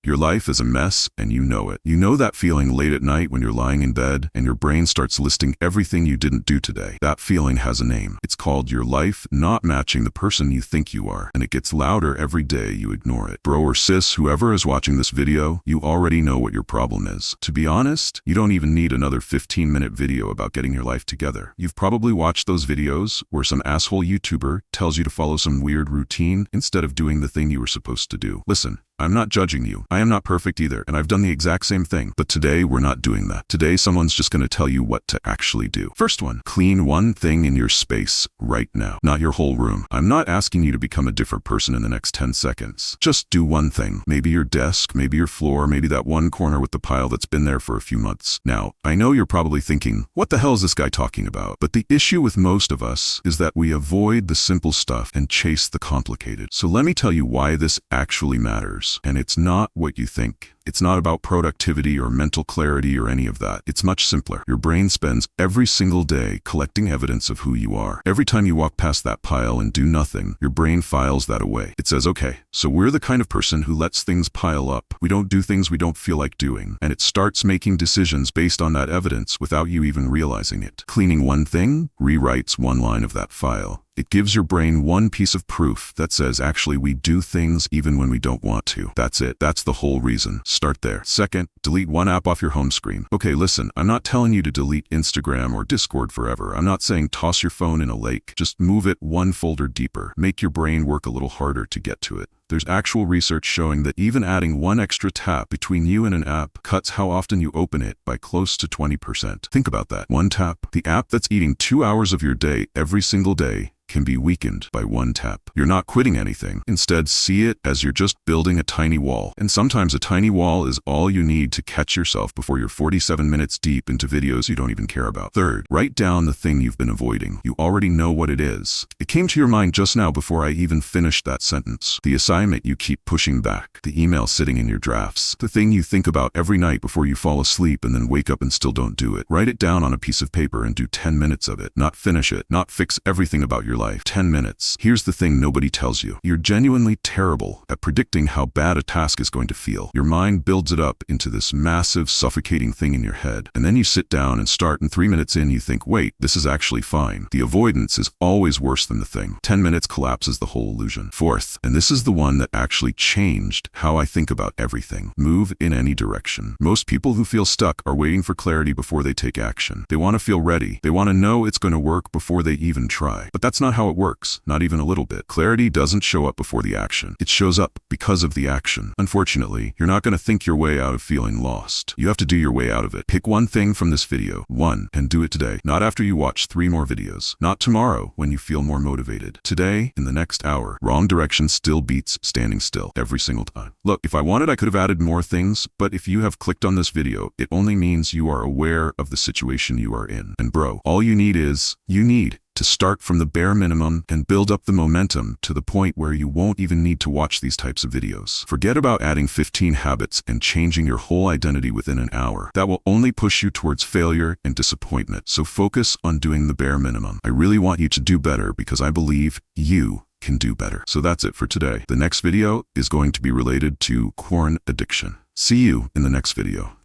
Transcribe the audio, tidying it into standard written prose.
Your life is a mess and you know it. You know that feeling late at night when you're lying in bed and your brain starts listing everything you didn't do today. That feeling has a name. It's called your life not matching the person you think you are, and it gets louder every day you ignore it. Bro or sis, whoever is watching this video, you already know what your problem is. To be honest, you don't even need another 15-minute video about getting your life together. You've probably watched those videos where some asshole YouTuber tells you to follow some weird routine instead of doing the thing you were supposed to do. Listen, I'm not judging you. I am not perfect either, and I've done the exact same thing. But today, we're not doing that. Today, someone's just going to tell you what to actually do. First one, clean one thing in your space right now, not your whole room. I'm not asking you to become a different person in the next 10 seconds. Just do one thing. Maybe your desk, maybe your floor, maybe that one corner with the pile that's been there for a few months. Now, I know you're probably thinking, what the hell is this guy talking about? But the issue with most of us is that we avoid the simple stuff and chase the complicated. So let me tell you why this actually matters. And it's not what you think. It's not about productivity or mental clarity or any of that. It's much simpler. Your brain spends every single day collecting evidence of who you are. Every time you walk past that pile and do nothing, your brain files that away. It says, okay, so we're the kind of person who lets things pile up. We don't do things we don't feel like doing. And it starts making decisions based on that evidence without you even realizing it. Cleaning one thing rewrites one line of that file. It gives your brain one piece of proof that says actually we do things even when we don't want to. That's it. That's the whole reason. Start there. Second, delete one app off your home screen. Okay, listen, I'm not telling you to delete Instagram or Discord forever. I'm not saying toss your phone in a lake. Just move it one folder deeper. Make your brain work a little harder to get to it. There's actual research showing that even adding one extra tap between you and an app cuts how often you open it by close to 20%. Think about that. One tap. The app that's eating 2 hours of your day every single day can be weakened by one tap. You're not quitting anything. Instead, see it as you're just building a tiny wall. And sometimes a tiny wall is all you need to catch yourself before you're 47 minutes deep into videos you don't even care about. Third, write down the thing you've been avoiding. You already know what it is. It came to your mind just now before I even finished that sentence. The assignment you keep pushing back. The email sitting in your drafts. The thing you think about every night before you fall asleep and then wake up and still don't do it. Write it down on a piece of paper and do 10 minutes of it. Not finish it. Not fix everything about your life. 10 minutes. Here's the thing nobody tells you. You're genuinely terrible at predicting how bad a task is going to feel. Your mind builds it up into this massive, suffocating thing in your head. And then you sit down and start, and 3 minutes in you think, wait, this is actually fine. The avoidance is always worse than the thing. 10 minutes collapses the whole illusion. Fourth, and this is the one that actually changed how I think about everything. Move in any direction. Most people who feel stuck are waiting for clarity before they take action. They want to feel ready. They want to know it's going to work before they even try. But that's not how it works. Not even a little bit. Clarity doesn't show up before the action. It shows up because of the action. Unfortunately, you're not going to think your way out of feeling lost. You have to do your way out of it. Pick one thing from this video, and do it today. Not after you watch 3 more videos. Not tomorrow when you feel more motivated. Today, in the next hour. Wrong direction still beats standing still every single time. Look, if I wanted, I could have added more things, but if you have clicked on this video, it only means you are aware of the situation you are in. And bro, all you need is, to start from the bare minimum and build up the momentum to the point where you won't even need to watch these types of videos. Forget about adding 15 habits and changing your whole identity within an hour. That will only push you towards failure and disappointment. So focus on doing the bare minimum. I really want you to do better because I believe you can do better. So that's it for today. The next video is going to be related to porn addiction. See you in the next video.